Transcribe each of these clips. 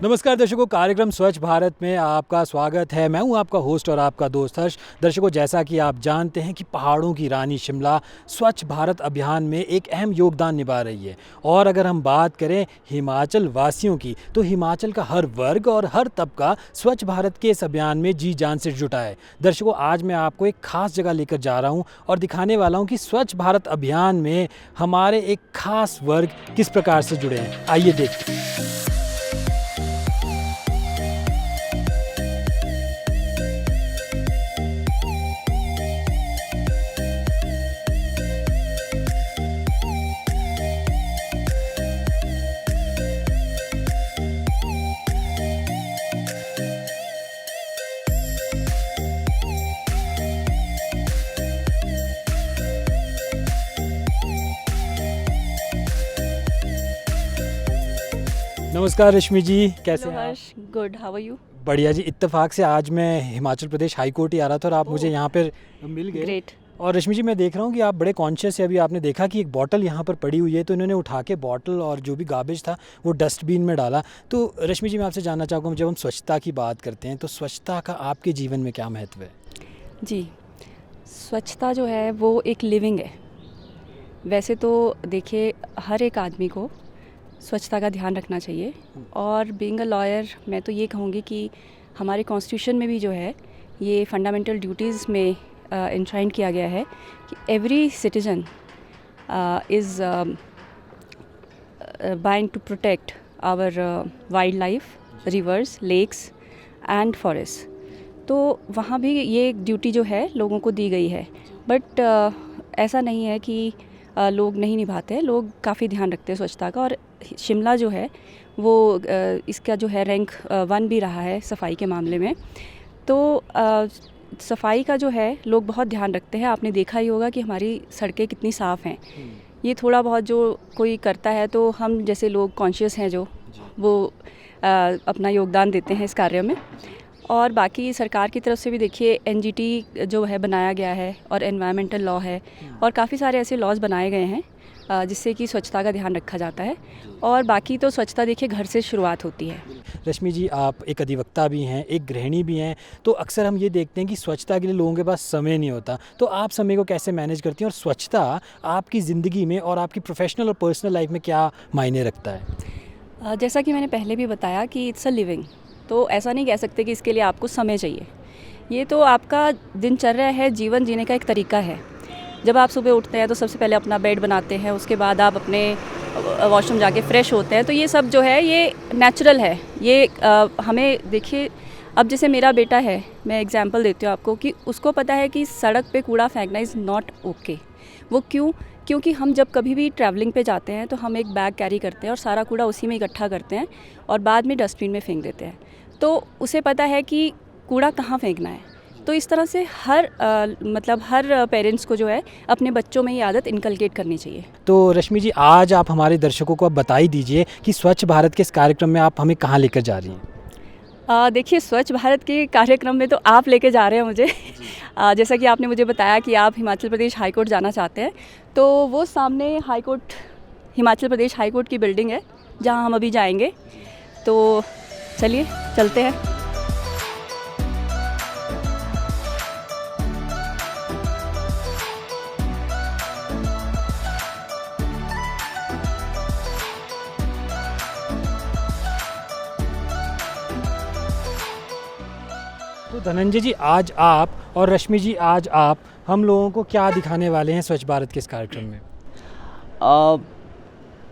नमस्कार दर्शकों, कार्यक्रम स्वच्छ भारत में आपका स्वागत है। मैं हूं आपका होस्ट और आपका दोस्त हर्ष। दर्शकों, जैसा कि आप जानते हैं कि पहाड़ों की रानी शिमला स्वच्छ भारत अभियान में एक अहम योगदान निभा रही है। और अगर हम बात करें हिमाचल वासियों की, तो हिमाचल का हर वर्ग और हर तबका स्वच्छ भारत के इस अभियान में जी जान से जुटा है। दर्शकों, आज मैं आपको एक खास जगह लेकर जा रहा हूँ और दिखाने वाला हूँ कि स्वच्छ भारत अभियान में हमारे एक खास वर्ग किस प्रकार से जुड़े हैं। आइए देखते हैं। नमस्कार रश्मि जी, कैसे हैं आप? हर्ष, गुड, हाउ आर यू? बढ़िया जी। इत्तेफाक से आज मैं हिमाचल प्रदेश हाई कोर्ट ही आ रहा था और आप मुझे यहाँ पर मिल गए। ग्रेट। और रश्मि जी, मैं देख रहा हूँ कि आप बड़े कॉन्शियस है। अभी आपने देखा कि एक बॉटल यहाँ पर पड़ी हुई है, तो इन्होंने उठा के बॉटल और जो भी गार्बेज था वो डस्टबिन में डाला। तो रश्मि जी, मैं आपसे जानना चाहूँगा, जब हम स्वच्छता की बात करते हैं तो स्वच्छता का आपके जीवन में क्या महत्व है? जी, स्वच्छता जो है वो एक लिविंग है। वैसे तो देखिए, हर एक आदमी को स्वच्छता का ध्यान रखना चाहिए। और बीइंग अ लॉयर, मैं तो ये कहूँगी कि हमारे कॉन्स्टिट्यूशन में भी जो है ये फंडामेंटल ड्यूटीज़ में इंश्राइन किया गया है कि every citizen is bind to protect our wild life, rivers, lakes and forest. तो वहाँ भी ये ड्यूटी जो है लोगों को दी गई है। बट ऐसा नहीं है कि लोग नहीं निभाते हैं, लोग काफ़ी ध्यान रखते हैं स्वच्छता का। और शिमला जो है वो इसका जो है रैंक 1 भी रहा है सफाई के मामले में। तो सफाई का जो है लोग बहुत ध्यान रखते हैं। आपने देखा ही होगा कि हमारी सड़कें कितनी साफ़ हैं। ये थोड़ा बहुत जो कोई करता है तो हम जैसे लोग कॉन्शियस हैं जो वो अपना योगदान देते हैं इस कार्य में। और बाकी सरकार की तरफ से भी देखिए एनजीटी जो है बनाया गया है और एनवायरमेंटल लॉ है और काफ़ी सारे ऐसे लॉज बनाए गए हैं जिससे कि स्वच्छता का ध्यान रखा जाता है। और बाकी तो स्वच्छता देखिए घर से शुरुआत होती है। रश्मि जी, आप एक अधिवक्ता भी हैं, एक गृहिणी भी हैं, तो अक्सर हम ये देखते हैं कि स्वच्छता के लिए लोगों के पास समय नहीं होता। तो आप समय को कैसे मैनेज करती हैं और स्वच्छता आपकी ज़िंदगी में और आपकी प्रोफेशनल और पर्सनल लाइफ में क्या मायने रखता है? जैसा कि मैंने पहले भी बताया कि इट्स अ लिविंग, तो ऐसा नहीं कह सकते कि इसके लिए आपको समय चाहिए। ये तो आपका दिनचर्या है, जीवन जीने का एक तरीका है। जब आप सुबह उठते हैं तो सबसे पहले अपना बेड बनाते हैं, उसके बाद आप अपने वॉशरूम जाके फ़्रेश होते हैं। तो ये सब जो है ये नेचुरल है। ये हमें देखिए, अब जैसे मेरा बेटा है, मैं एग्जांपल देती हूँ आपको कि उसको पता है कि सड़क पे कूड़ा फेंकना इज़ नॉट ओके। वो क्यों? क्योंकि हम जब कभी भी ट्रैवलिंग पे जाते हैं तो हम एक बैग कैरी करते हैं और सारा कूड़ा उसी में इकट्ठा करते हैं और बाद में डस्टबिन में फेंक देते हैं। तो उसे पता है कि कूड़ा कहाँ फेंकना है। तो इस तरह से हर पेरेंट्स को जो है अपने बच्चों में ये आदत इनकलकेट करनी चाहिए। तो रश्मि जी, आज आप हमारे दर्शकों को अब बता ही दीजिए कि स्वच्छ भारत के इस कार्यक्रम में आप हमें कहाँ लेकर जा रही हैं? देखिए, स्वच्छ भारत के कार्यक्रम में तो आप लेके जा रहे हैं मुझे। जैसा कि आपने मुझे बताया कि आप हिमाचल प्रदेश हाई कोर्ट जाना चाहते हैं, तो वो सामने high court, Himachal Pradesh high court की बिल्डिंग है जहाँ हम अभी जाएंगे। तो चलिए चलते हैं। तो धनंजय जी, आज आप और रश्मि जी, आज आप हम लोगों को क्या दिखाने वाले हैं स्वच्छ भारत के इस कार्यक्रम में?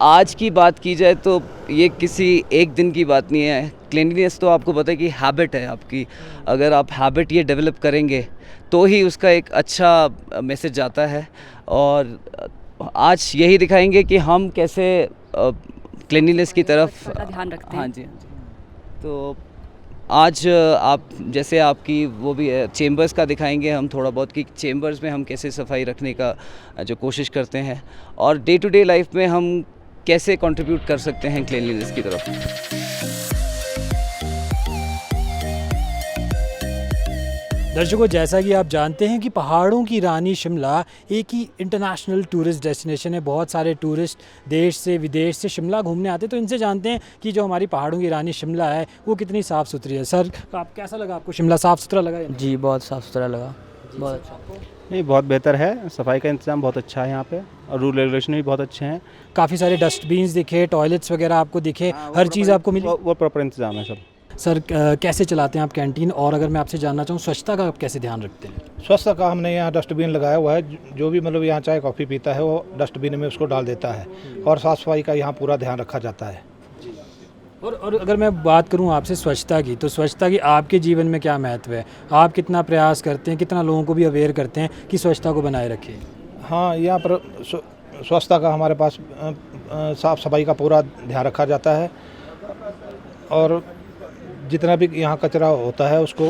आज की बात की जाए तो ये किसी एक दिन की बात नहीं है। क्लीनलीनेस तो आपको पता है कि हैबिट है आपकी। अगर आप हैबिट ये डेवलप करेंगे तो ही उसका एक अच्छा मैसेज जाता है। और आज यही दिखाएंगे कि हम कैसे क्लीनलीनेस की तरफ ध्यान रखते हैं। हाँ जी, हाँ जी। तो आज आप जैसे आपकी वो भी है चेंबर्स का दिखाएंगे हम थोड़ा बहुत कि चेंबर्स में हम कैसे सफाई रखने का जो कोशिश करते हैं और डे टू डे लाइफ में हम कैसे कंट्रीब्यूट कर सकते हैं क्लीनलीनेस की तरफ। दर्शकों, जैसा कि आप जानते हैं कि पहाड़ों की रानी शिमला एक ही इंटरनेशनल टूरिस्ट डेस्टिनेशन है। बहुत सारे टूरिस्ट देश से विदेश से शिमला घूमने आते हैं, तो इनसे जानते हैं कि जो हमारी पहाड़ों की रानी शिमला है वो कितनी साफ़ सुथरी है। सर, आप कैसा लगा आपको? शिमला साफ़ सुथरा लगा या नहीं? जी बहुत साफ़ सुथरा लगा, बहुत अच्छा। नहीं, बहुत बेहतर है, सफाई का इंतज़ाम बहुत अच्छा है यहाँ पे और रूल रेगुलेशन भी बहुत अच्छे हैं। काफ़ी सारे डस्टबिन्स दिखे, टॉयलेट्स वगैरह आपको दिखे, हर चीज़ आपको मिली? वो प्रॉपर इंतज़ाम है सब। सर, कैसे चलाते हैं आप कैंटीन? और अगर मैं आपसे जानना चाहूँ, स्वच्छता का आप कैसे ध्यान रखते हैं? स्वच्छता का हमने यहाँ डस्टबिन लगाया हुआ है। जो भी मतलब यहाँ चाय कॉफ़ी पीता है वो डस्टबिन में उसको डाल देता है और साफ़ सफाई का यहाँ पूरा ध्यान रखा जाता है। और अगर मैं बात करूं आपसे स्वच्छता की, तो स्वच्छता की आपके जीवन में क्या महत्व है? आप कितना प्रयास करते हैं, कितना लोगों को भी अवेयर करते हैं कि स्वच्छता को बनाए रखें? हाँ, यहाँ पर स्वच्छता का हमारे पास साफ़ सफाई का पूरा ध्यान रखा जाता है और जितना भी यहाँ कचरा होता है उसको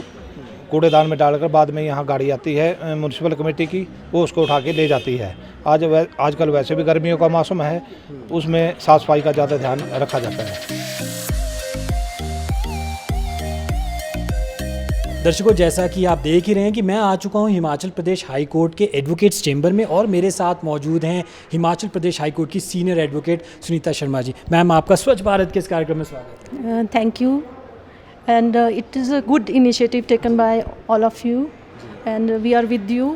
कूड़ेदान में डालकर बाद में यहाँ गाड़ी आती है म्यूनसिपल कमेटी की, वो उसको उठा के ले जाती है। आजकल वैसे भी गर्मियों का मौसम है, उसमें साफ़ सफाई का ज़्यादा ध्यान रखा जाता है। दर्शकों, जैसा कि आप देख ही रहे हैं कि मैं आ चुका हूं हिमाचल प्रदेश हाई कोर्ट के एडवोकेट्स चेंबर में और मेरे साथ मौजूद हैं हिमाचल प्रदेश हाई कोर्ट की senior advocate Sunita Sharma ji. Ma'am, आपका स्वच्छ भारत के इस कार्यक्रम में स्वागत है। Thank you. And it is a good initiative taken by all of you, and we are with you.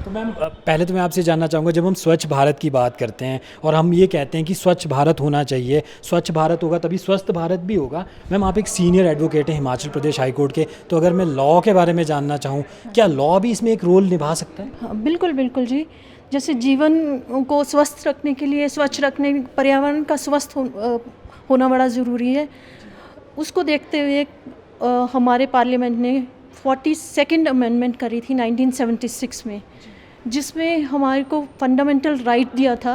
तो मैम, पहले तो मैं आपसे जानना चाहूँगा, जब हम स्वच्छ भारत की बात करते हैं और हम ये कहते हैं कि स्वच्छ भारत होना चाहिए, स्वच्छ भारत होगा तभी स्वस्थ भारत भी होगा। मैम, आप एक सीनियर एडवोकेट हैं हिमाचल प्रदेश हाई कोर्ट के, तो अगर मैं लॉ के बारे में जानना चाहूँ, क्या लॉ भी इसमें एक रोल निभा सकता है? हाँ, बिल्कुल बिल्कुल जी। जैसे जीवन को स्वस्थ रखने के लिए, स्वच्छ रखने, पर्यावरण का स्वस्थ होना बड़ा ज़रूरी है। उसको देखते हुए हमारे पार्लियामेंट ने 42nd अमेंडमेंट करी थी 1976 में, जिसमें हमारे को फंडामेंटल राइट दिया था,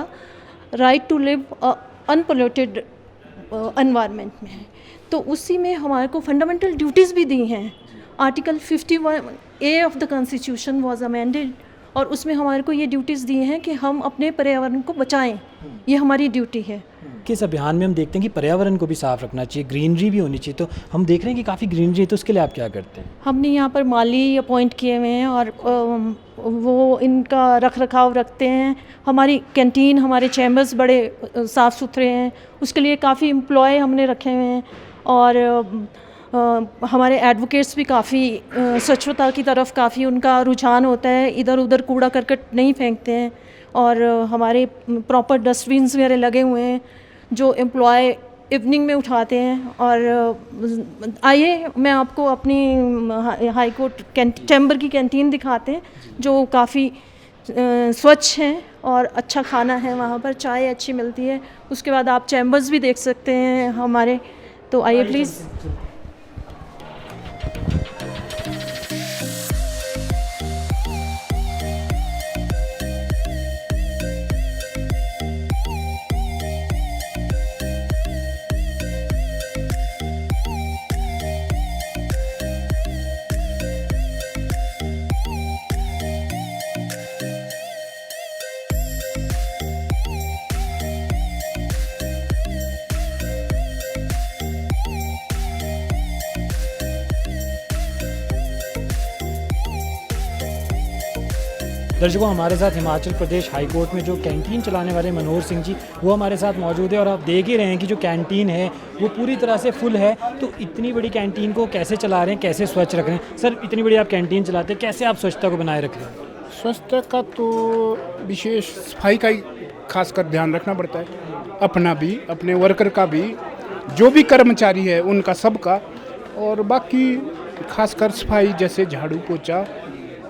right to live unpolluted environment में। तो उसी में हमारे को फंडामेंटल ड्यूटीज़ भी दी हैं। Article 51A of the constitution was amended और उसमें हमारे को ये ड्यूटीज़ दी हैं कि हम अपने पर्यावरण को बचाएं, ये हमारी ड्यूटी है। किस अभियान में हम देखते हैं कि पर्यावरण को भी साफ रखना चाहिए, ग्रीनरी भी होनी चाहिए, तो हम देख रहे हैं कि काफ़ी ग्रीनरी है, तो उसके लिए आप क्या करते हैं? हमने यहाँ पर माली अपॉइंट किए हुए हैं और वो इनका रख रखाव रखते हैं। हमारी कैंटीन, हमारे चैम्बर्स बड़े साफ़ सुथरे हैं, उसके लिए काफ़ी एम्प्लॉय हमने रखे हुए हैं और हमारे एडवोकेट्स भी काफ़ी स्वच्छता की तरफ काफ़ी उनका रुझान होता है, इधर उधर कूड़ा करकट नहीं फेंकते हैं और हमारे प्रॉपर डस्टबिन्स वगैरह लगे हुए हैं जो एम्प्लॉय इवनिंग में उठाते हैं। और आइए मैं आपको अपनी हाई कोर्ट चैम्बर की कैंटीन दिखाते हैं जो काफ़ी स्वच्छ हैं और अच्छा खाना है, वहाँ पर चाय अच्छी मिलती है। उसके बाद आप चैम्बर्स भी देख सकते हैं हमारे, तो आइए प्लीज़। दर्शकों, हमारे साथ हिमाचल प्रदेश हाई कोर्ट में जो कैंटीन चलाने वाले मनोहर सिंह जी, वो हमारे साथ मौजूद है और आप देख ही रहे हैं कि जो कैंटीन है वो पूरी तरह से फुल है। तो इतनी बड़ी कैंटीन को कैसे चला रहे हैं, कैसे स्वच्छ रख रहे हैं? सर, इतनी बड़ी आप कैंटीन चलाते हैं, कैसे आप स्वच्छता को बनाए रख रहे हैं? स्वच्छता का तो विशेष सफाई का ही खासकर ध्यान रखना पड़ता है, अपना भी, अपने वर्कर का भी, जो भी कर्मचारी है उनका, सबका। और बाकी खासकर सफाई जैसे झाड़ू पोछा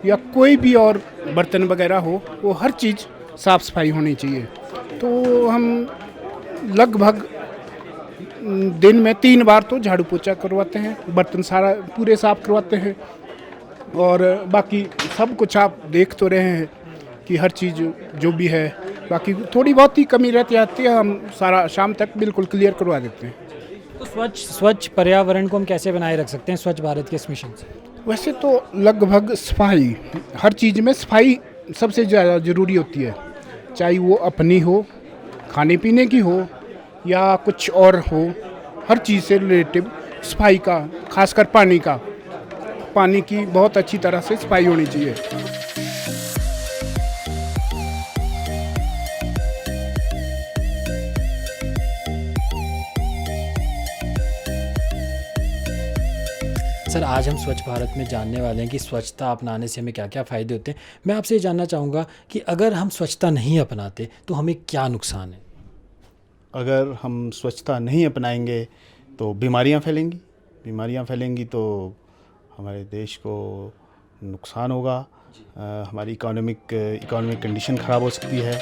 या कोई भी और बर्तन वगैरह हो, वो हर चीज़ साफ़ सफाई होनी चाहिए। तो हम लगभग दिन में 3 बार तो झाड़ू पोछा करवाते हैं, बर्तन सारा पूरे साफ़ करवाते हैं और बाकी सब कुछ आप देख तो रहे हैं कि हर चीज़ जो भी है, बाकी थोड़ी बहुत ही कमी रहती आती है, हम सारा शाम तक बिल्कुल क्लियर करवा देते हैं। तो स्वच्छ पर्यावरण को हम कैसे बनाए रख सकते हैं स्वच्छ भारत के इस मिशन से? वैसे तो लगभग सफाई, हर चीज़ में सफाई सबसे ज़्यादा ज़रूरी होती है, चाहे वो अपनी हो, खाने पीने की हो या कुछ और हो, हर चीज़ से रिलेटिव सफाई का, खासकर पानी का पानी की बहुत अच्छी तरह से सफाई होनी चाहिए। सर, आज हम स्वच्छ भारत में जानने वाले हैं कि स्वच्छता अपनाने से हमें क्या क्या फ़ायदे होते हैं। मैं आपसे ये जानना चाहूँगा कि अगर हम स्वच्छता नहीं अपनाते तो हमें क्या नुकसान है? अगर हम स्वच्छता नहीं अपनाएंगे तो बीमारियां फैलेंगी तो हमारे देश को नुकसान होगा, हमारी इकोनॉमिक कंडीशन ख़राब हो सकती है।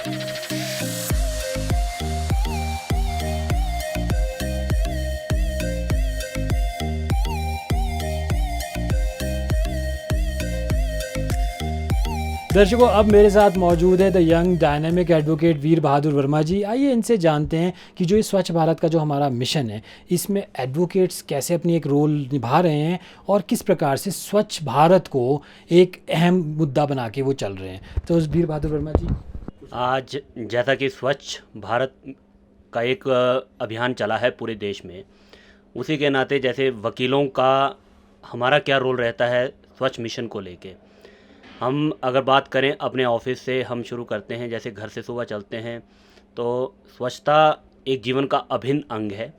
दर्शकों, अब मेरे साथ मौजूद है द यंग डायनेमिक एडवोकेट वीर बहादुर वर्मा जी। आइए इनसे जानते हैं कि जो ये स्वच्छ भारत का जो हमारा मिशन है, इसमें एडवोकेट्स कैसे अपनी एक रोल निभा रहे हैं और किस प्रकार से स्वच्छ भारत को एक अहम मुद्दा बना के वो चल रहे हैं। तो वीर बहादुर वर्मा जी, आज जैसा कि स्वच्छ भारत का एक अभियान चला है पूरे देश में, उसी के नाते जैसे वकीलों का हमारा क्या रोल रहता है स्वच्छ मिशन को लेके, हम अगर बात करें अपने ऑफिस से हम शुरू करते हैं। जैसे घर से सुबह चलते हैं तो स्वच्छता एक जीवन का अभिन्न अंग है।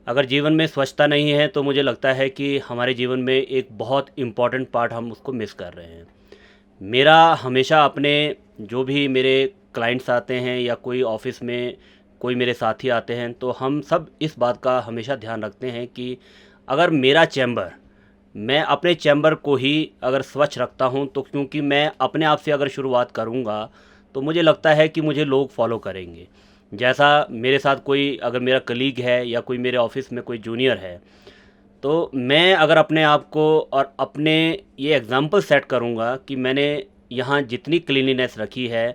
अगर जीवन में स्वच्छता नहीं है तो मुझे लगता है कि हमारे जीवन में एक बहुत इम्पॉर्टेंट पार्ट हम उसको मिस कर रहे हैं। मेरा हमेशा अपने जो भी मेरे क्लाइंट्स आते हैं या कोई ऑफिस में कोई मेरे साथी आते हैं तो हम सब इस बात का हमेशा ध्यान रखते हैं कि अगर मेरा चैम्बर, मैं अपने चैम्बर को ही अगर स्वच्छ रखता हूं तो क्योंकि मैं अपने आप से अगर शुरुआत करूंगा तो मुझे लगता है कि मुझे लोग फॉलो करेंगे। जैसा मेरे साथ कोई अगर मेरा कलीग है या कोई मेरे ऑफिस में कोई जूनियर है तो मैं अगर अपने आप को और अपने ये एग्ज़ाम्पल सेट करूंगा कि मैंने यहाँ जितनी क्लीनिनेस रखी है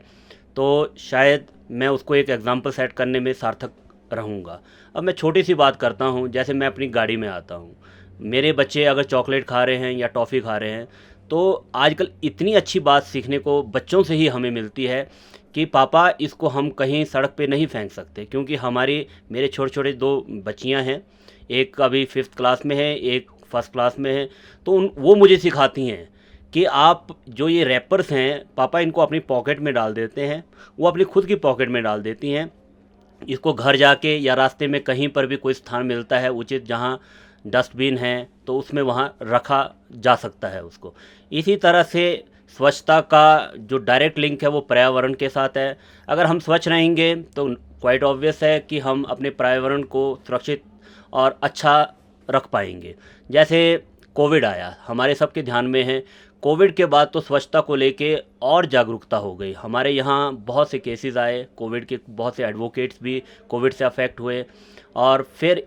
तो शायद मैं उसको एक एग्ज़ाम्पल सेट करने में सार्थक रहूँगा। अब मैं छोटी सी बात करता हूँ, जैसे मैं अपनी गाड़ी में आता हूँ, मेरे बच्चे अगर चॉकलेट खा रहे हैं या टॉफ़ी खा रहे हैं तो आजकल इतनी अच्छी बात सीखने को बच्चों से ही हमें मिलती है कि पापा इसको हम कहीं सड़क पे नहीं फेंक सकते, क्योंकि मेरे छोटे छोटे 2 बच्चियां हैं, एक अभी 5th क्लास में है, एक 1st क्लास में है। तो वो मुझे सिखाती हैं कि आप जो ये रैपर्स हैं पापा इनको अपनी पॉकेट में डाल देते हैं, वो अपनी खुद की पॉकेट में डाल देती हैं। इसको घर जाके या रास्ते में कहीं पर भी कोई स्थान मिलता है उचित जहाँ डस्टबिन है तो उसमें वहाँ रखा जा सकता है उसको। इसी तरह से स्वच्छता का जो डायरेक्ट लिंक है वो पर्यावरण के साथ है। अगर हम स्वच्छ रहेंगे तो क्वाइट ऑब्वियस है कि हम अपने पर्यावरण को सुरक्षित और अच्छा रख पाएंगे। जैसे कोविड आया, हमारे सबके ध्यान में है, कोविड के बाद तो स्वच्छता को लेके और जागरूकता हो गई। हमारे यहाँ बहुत से केसेस आए कोविड के, बहुत से एडवोकेट्स भी कोविड से अफेक्ट हुए और फिर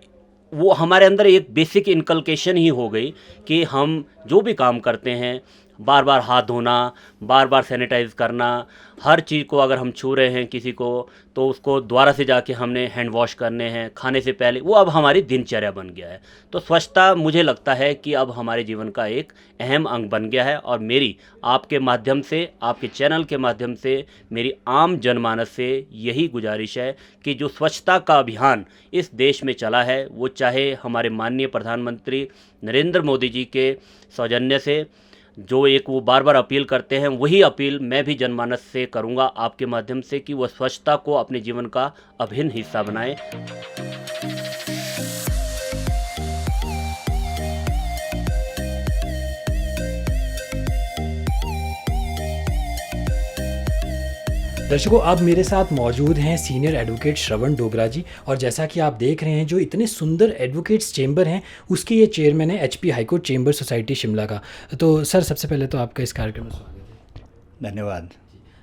वो हमारे अंदर एक बेसिक इनकलकेशन ही हो गई कि हम जो भी काम करते हैं बार बार हाथ धोना, बार बार सैनिटाइज़ करना, हर चीज़ को अगर हम छू रहे हैं किसी को तो उसको दोबारा से जाके हमने हैंड वॉश करने हैं खाने से पहले, वो अब हमारी दिनचर्या बन गया है। तो स्वच्छता मुझे लगता है कि अब हमारे जीवन का एक अहम अंग बन गया है और मेरी आपके माध्यम से, आपके चैनल के माध्यम से मेरी आम जनमानस से यही गुजारिश है कि जो स्वच्छता का अभियान इस देश में चला है वो चाहे हमारे माननीय प्रधानमंत्री नरेंद्र मोदी जी के सौजन्य से जो एक वो बार बार अपील करते हैं, वही अपील मैं भी जनमानस से करूंगा आपके माध्यम से कि वो स्वच्छता को अपने जीवन का अभिन्न हिस्सा बनाएं। दर्शकों, अब मेरे साथ मौजूद हैं सीनियर एडवोकेट श्रवण डोगरा जी, और जैसा कि आप देख रहे हैं जो इतने सुंदर एडवोकेट्स चेंबर हैं उसके ये चेयरमैन है HP high court chamber society Shimla का। तो सर, सबसे पहले तो आपका इस कार्यक्रम में स्वागत है। धन्यवाद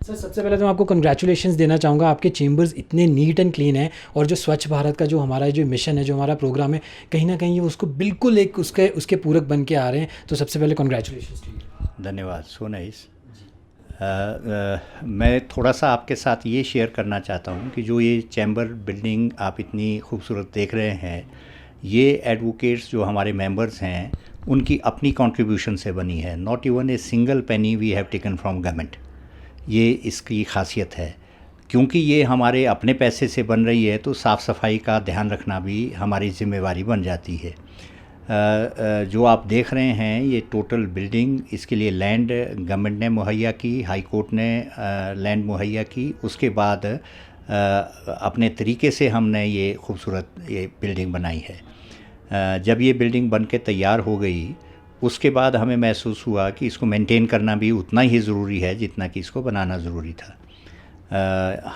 सर। सबसे पहले तो मैं आपको कंग्रेचुलेशंस देना चाहूँगा, आपके चेंबर्स इतने नीट एंड क्लीन हैं और जो स्वच्छ भारत का जो हमारा जो मिशन है, जो हमारा प्रोग्राम है, कहीं ना कहीं उसको बिल्कुल एक उसके पूरक बन के आ रहे हैं। तो सबसे पहले कंग्रेचुलेशंस टू यू। धन्यवाद, सो नाइस। मैं थोड़ा सा आपके साथ ये शेयर करना चाहता हूँ कि जो ये चैम्बर बिल्डिंग आप इतनी खूबसूरत देख रहे हैं, ये एडवोकेट्स जो हमारे मेंबर्स हैं उनकी अपनी कंट्रीब्यूशन से बनी है। Not even a single penny we have taken from government. ये इसकी खासियत है। क्योंकि ये हमारे अपने पैसे से बन रही है तो साफ़ सफाई का ध्यान रखना भी हमारी जिम्मेवारी बन जाती है। जो आप देख रहे हैं ये टोटल बिल्डिंग, इसके लिए लैंड गवर्नमेंट ने मुहैया की, हाई कोर्ट ने लैंड मुहैया की, उसके बाद अपने तरीके से हमने ये खूबसूरत ये बिल्डिंग बनाई है। जब ये बिल्डिंग बन के तैयार हो गई उसके बाद हमें महसूस हुआ कि इसको मेंटेन करना भी उतना ही ज़रूरी है जितना कि इसको बनाना ज़रूरी था।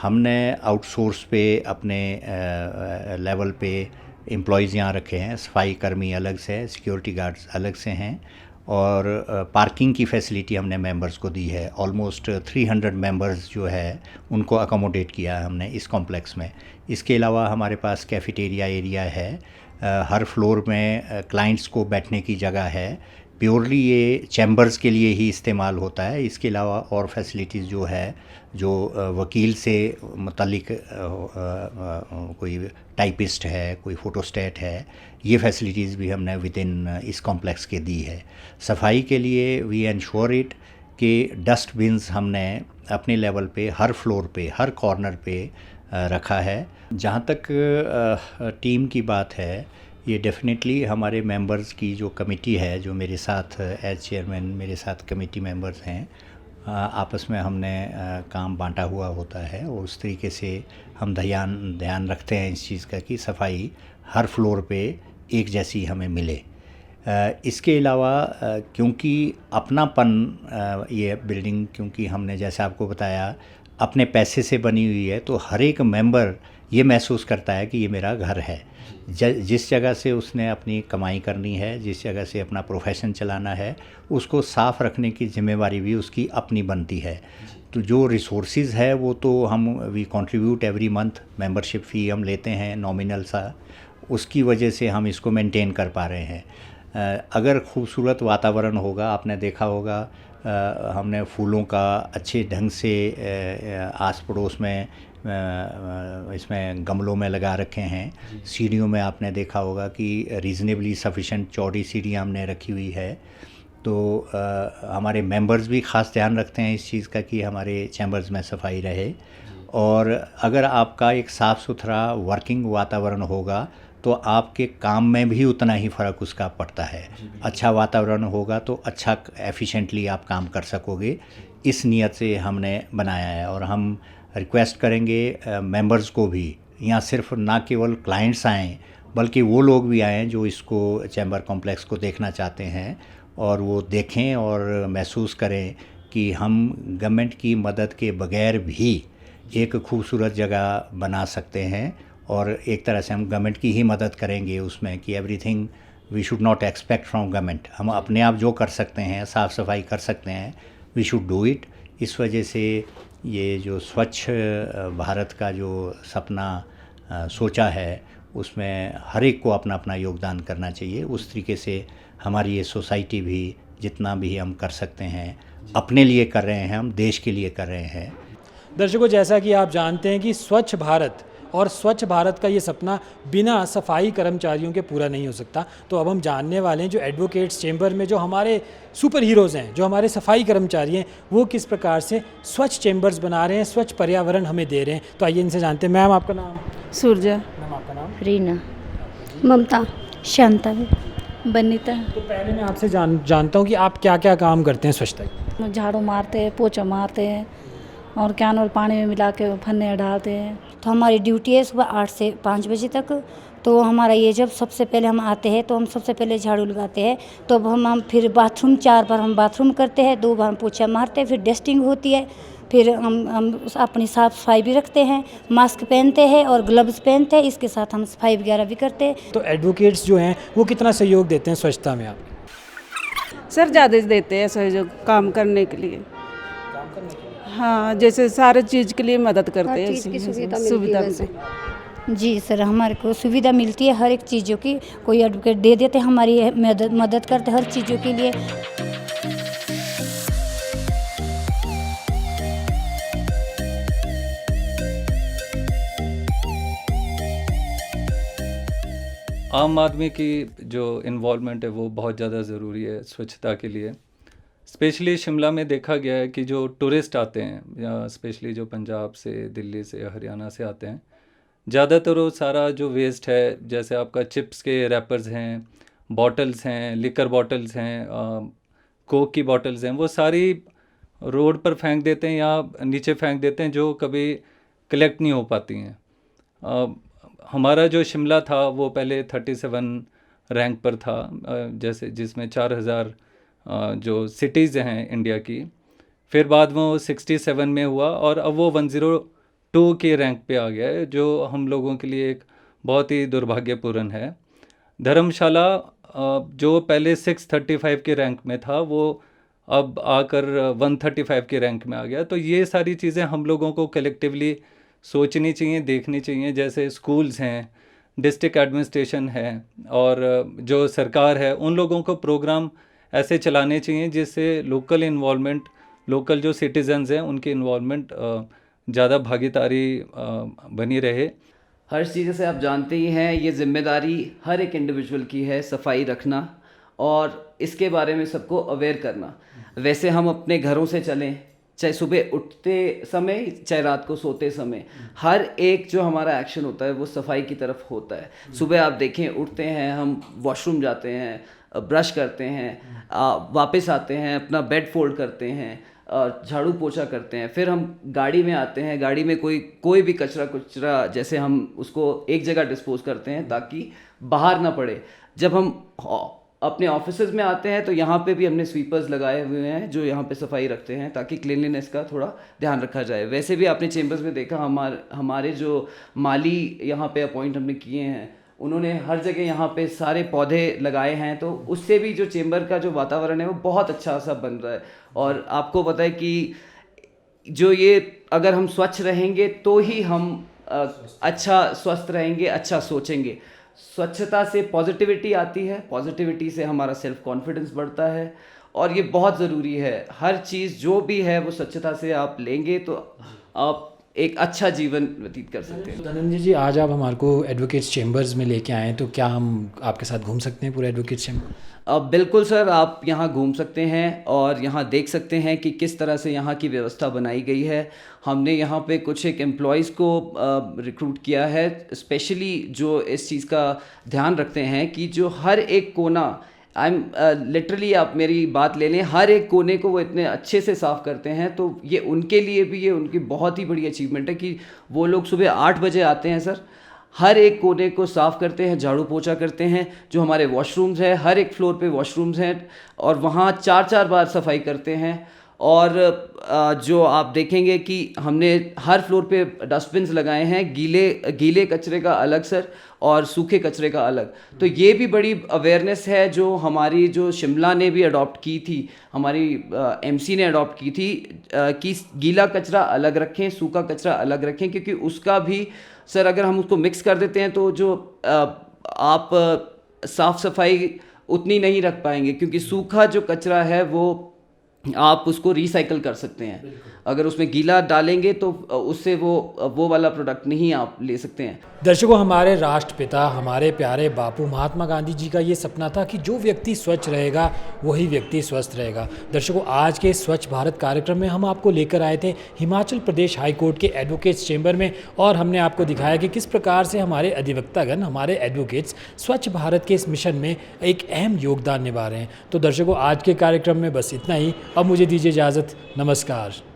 हमने आउटसोर्स पे अपने लेवल पे एम्प्लॉयज़ यहाँ रखे हैं, सफाई कर्मी अलग से, सिक्योरिटी गार्ड्स अलग से हैं, और पार्किंग की फैसिलिटी हमने मेंबर्स को दी है। ऑलमोस्ट 300 मेंबर्स जो है उनको अकोमोडेट किया है हमने इस कॉम्प्लेक्स में। इसके अलावा हमारे पास कैफेटेरिया एरिया है, हर फ्लोर में क्लाइंट्स को बैठने की जगह है। प्योरली ये चैम्बर्स के लिए ही इस्तेमाल होता है। इसके अलावा और फैसिलिटीज़ जो है, जो वकील से मुतल्लिक कोई टाइपिस्ट है, कोई फ़ोटोस्टेट है, ये फैसिलिटीज़ भी हमने विद इन इस कॉम्प्लेक्स के दी है। सफाई के लिए वी एंश्योर इट कि डस्टबिन्स हमने अपने लेवल पे हर फ्लोर पे, हर कॉर्नर पे रखा है। जहाँ तक टीम की बात है, ये डेफिनेटली हमारे मेंबर्स की जो कमेटी है, जो मेरे साथ एज चेयरमैन मेरे साथ कमेटी मेंबर्स हैं, आपस में हमने काम बांटा हुआ होता है, और उस तरीके से हम ध्यान रखते हैं इस चीज़ का कि सफाई हर फ्लोर पे एक जैसी हमें मिले। इसके अलावा क्योंकि अपनापन, ये बिल्डिंग क्योंकि हमने जैसे आपको बताया अपने पैसे से बनी हुई है, तो हर एक मेंबर ये महसूस करता है कि ये मेरा घर है। जिस जगह से उसने अपनी कमाई करनी है, जिस जगह से अपना प्रोफेशन चलाना है, उसको साफ़ रखने की जिम्मेवारी भी उसकी अपनी बनती है। तो जो रिसोर्सेज है वो तो हम we contribute every month, membership fee हम लेते हैं नॉमिनल सा, उसकी वजह से हम इसको मेंटेन कर पा रहे हैं। अगर खूबसूरत वातावरण होगा, आपने देखा होगा हमने फूलों का अच्छे ढंग से आस पड़ोस में इसमें गमलों में लगा रखे हैं। सीढ़ियों में आपने देखा होगा कि रीज़नेबली सफिशेंट चौड़ी सीढ़ियाँ हमने रखी हुई है। तो हमारे मेंबर्स भी ख़ास ध्यान रखते हैं इस चीज़ का कि हमारे चैम्बर्स में सफाई रहे, और अगर आपका एक साफ़ सुथरा वर्किंग वातावरण होगा तो आपके काम में भी उतना ही फ़र्क उसका पड़ता है। अच्छा वातावरण होगा तो अच्छा एफिशिएंटली आप काम कर सकोगे। इस नीयत से हमने बनाया है, और हम रिक्वेस्ट करेंगे मेंबर्स को भी, यहाँ सिर्फ ना केवल क्लाइंट्स आएँ बल्कि वो लोग भी आएँ जो इसको चैम्बर कॉम्प्लेक्स को देखना चाहते हैं, और वो देखें और महसूस करें कि हम गवर्नमेंट की मदद के बगैर भी एक खूबसूरत जगह बना सकते हैं, और एक तरह से हम गवर्नमेंट की ही मदद करेंगे उसमें कि everything we should not expect from government. हम अपने आप जो कर सकते हैं, साफ़ सफाई कर सकते हैं, वी शुड डू इट। इस वजह से ये जो स्वच्छ भारत का जो सपना सोचा है, उसमें हर एक को अपना अपना योगदान करना चाहिए। उस तरीके से हमारी ये सोसाइटी भी जितना भी हम कर सकते हैं अपने लिए कर रहे हैं, हम देश के लिए कर रहे हैं। दर्शकों, जैसा कि आप जानते हैं कि स्वच्छ भारत और स्वच्छ भारत का ये सपना बिना सफाई कर्मचारियों के पूरा नहीं हो सकता। तो अब हम जानने वाले हैं जो एडवोकेट्स चेंबर में जो हमारे सुपर हीरोज़ हैं, जो हमारे सफाई कर्मचारी हैं, वो किस प्रकार से स्वच्छ चेंबर्स बना रहे हैं, स्वच्छ पर्यावरण हमें दे रहे हैं। तो आइए इनसे जानते हैं। मैम, आपका नाम? सूरजा। मैम, आपका नाम? रीना। ममता। शांता। बनीता। तो पहले मैं आपसे जानता हूँ कि आप क्या क्या काम करते हैं स्वच्छता के? झाड़ू मारते हैं, पोछा मारते हैं, और कैनल पानी में मिला के फन्ने डालते हैं। तो हमारी ड्यूटी है सुबह 8 से 5 बजे तक। तो हमारा ये जब सबसे पहले हम आते हैं तो हम सबसे पहले झाड़ू लगाते हैं, तो अब हम फिर बाथरूम 4 बार हम बाथरूम करते हैं, 2 बार हम पोछा मारते हैं, फिर डस्टिंग होती है, फिर हम अपनी साफ़ सफाई भी रखते हैं, मास्क पहनते हैं और ग्लव्स पहनते हैं, इसके साथ हम सफाई वगैरह भी करते हैं। तो एडवोकेट्स जो हैं वो कितना सहयोग देते हैं स्वच्छता में? आप सर ज़्यादा देते हैं सहयोग काम करने के लिए। हाँ, जैसे सारे चीज़ के लिए मदद करते हैं, सुविधा से। जी सर, हमारे को सुविधा मिलती है हर एक चीज़ों की, कोई एडवोकेट दे देते हैं, हमारी मदद करते हर चीज़ों के लिए। आम आदमी की जो इन्वॉल्वमेंट है वो बहुत ज़्यादा ज़रूरी है स्वच्छता के लिए। स्पेशली शिमला में देखा गया है कि जो टूरिस्ट आते हैं, या स्पेशली जो पंजाब से, दिल्ली से, हरियाणा से आते हैं, ज़्यादातर वो सारा जो वेस्ट है, जैसे आपका चिप्स के रैपर्स हैं, बॉटल्स हैं, लिकर बॉटल्स हैं, कोक की बॉटल्स हैं, वो सारी रोड पर फेंक देते हैं या नीचे फेंक देते हैं, जो कभी कलेक्ट नहीं हो पाती हैं। हमारा जो शिमला था वो पहले 37 रैंक पर था, जैसे जिसमें 4000 जो सिटीज़ हैं इंडिया की, फिर बाद में वो 67 में हुआ और अब वो 102 के रैंक पे आ गया है, जो हम लोगों के लिए एक बहुत ही दुर्भाग्यपूर्ण है। धर्मशाला जो पहले 635 के रैंक में था, वो अब आकर 135 के रैंक में आ गया। तो ये सारी चीज़ें हम लोगों को कलेक्टिवली सोचनी चाहिए, देखनी चाहिए। जैसे स्कूल्स हैं, डिस्ट्रिक्ट एडमिनिस्ट्रेशन है और जो सरकार है, उन लोगों को प्रोग्राम ऐसे चलाने चाहिए जिससे लोकल इन्वॉल्वमेंट, लोकल जो सिटीजन्स हैं उनकी इन्वॉल्वमेंट ज़्यादा भागीदारी बनी रहे। हर चीज़ से आप जानते ही हैं, ये जिम्मेदारी हर एक इंडिविजुअल की है सफाई रखना और इसके बारे में सबको अवेयर करना। वैसे हम अपने घरों से चलें, चाहे सुबह उठते समय चाहे रात को सोते समय, हर एक जो हमारा एक्शन होता है वो सफाई की तरफ होता है। सुबह आप देखें, उठते हैं, हम वॉशरूम जाते हैं, ब्रश करते हैं, वापस आते हैं, अपना बेड फोल्ड करते हैं, झाड़ू पोछा करते हैं, फिर हम गाड़ी में आते हैं, गाड़ी में कोई भी कचरा जैसे हम उसको एक जगह डिस्पोज करते हैं ताकि बाहर ना पड़े। जब हम अपने ऑफिसेज में आते हैं तो यहाँ पे भी हमने स्वीपर्स लगाए हुए हैं जो यहाँ पे सफाई रखते हैं ताकि क्लीनलीनेस का थोड़ा ध्यान रखा जाए। वैसे भी आपने चेंबर्स में देखा, हमारे जो माली यहाँ पे अपॉइंट हमने किए हैं, उन्होंने हर जगह यहाँ पे सारे पौधे लगाए हैं, तो उससे भी जो चेंबर का जो वातावरण है वो बहुत अच्छा सा बन रहा है। और आपको पता है कि जो ये अगर हम स्वच्छ रहेंगे तो ही हम अच्छा स्वस्थ रहेंगे, अच्छा सोचेंगे। स्वच्छता से पॉजिटिविटी आती है, पॉजिटिविटी से हमारा सेल्फ कॉन्फिडेंस बढ़ता है और ये बहुत ज़रूरी है। हर चीज़ जो भी है वो स्वच्छता से आप लेंगे तो आप एक अच्छा जीवन व्यतीत कर सकते हैं। धनंजय जी, आज आप हमारे को एडवोकेट्स चेंबर्स में लेके आए हैं, तो क्या हम आपके साथ घूम सकते हैं पूरा एडवोकेट्स चेंबर? बिल्कुल सर, आप यहाँ घूम सकते हैं और यहाँ देख सकते हैं कि किस तरह से यहाँ की व्यवस्था बनाई गई है। हमने यहाँ पे कुछ एक एम्प्लॉयज़ को रिक्रूट किया है स्पेशली जो इस चीज़ का ध्यान रखते हैं कि जो हर एक कोना, लिटरली आप मेरी बात ले लें, हर एक कोने को वो इतने अच्छे से साफ़ करते हैं। तो ये उनके लिए भी ये उनकी बहुत ही बड़ी अचीवमेंट है कि वो लोग सुबह 8 बजे आते हैं सर, हर एक कोने को साफ़ करते हैं, झाड़ू पोछा करते हैं। जो हमारे वॉशरूम्स हैं, हर एक फ्लोर पे वॉशरूम्स हैं और वहाँ 4-4 बार सफाई करते हैं। और जो आप देखेंगे कि हमने हर फ्लोर पे डस्टबिन्स लगाए हैं, गीले कचरे का अलग सर और सूखे कचरे का अलग। तो ये भी बड़ी अवेयरनेस है जो हमारी जो शिमला ने भी अडॉप्ट की थी, हमारी एमसी ने अडॉप्ट की थी कि गीला कचरा अलग रखें, सूखा कचरा अलग रखें, क्योंकि उसका भी सर अगर हम उसको मिक्स कर देते हैं तो जो आप साफ़ सफाई उतनी नहीं रख पाएंगे, क्योंकि सूखा जो कचरा है वो आप उसको रिसाइकल कर सकते हैं। अगर उसमें गीला डालेंगे तो उससे वो वाला प्रोडक्ट नहीं आप ले सकते हैं। दर्शकों, हमारे राष्ट्रपिता, हमारे प्यारे बापू महात्मा गांधी जी का ये सपना था कि जो व्यक्ति स्वच्छ रहेगा वही व्यक्ति स्वस्थ रहेगा। दर्शकों, आज के स्वच्छ भारत कार्यक्रम में हम आपको लेकर आए थे हिमाचल प्रदेश हाई कोर्ट के एडवोकेट्स चेंबर में और हमने आपको दिखाया कि किस प्रकार से हमारे अधिवक्तागण, हमारे एडवोकेट्स स्वच्छ भारत के इस मिशन में एक अहम योगदान निभा रहे हैं। तो दर्शकों, आज के कार्यक्रम में बस इतना ही। अब मुझे दीजिए इजाज़त। नमस्कार।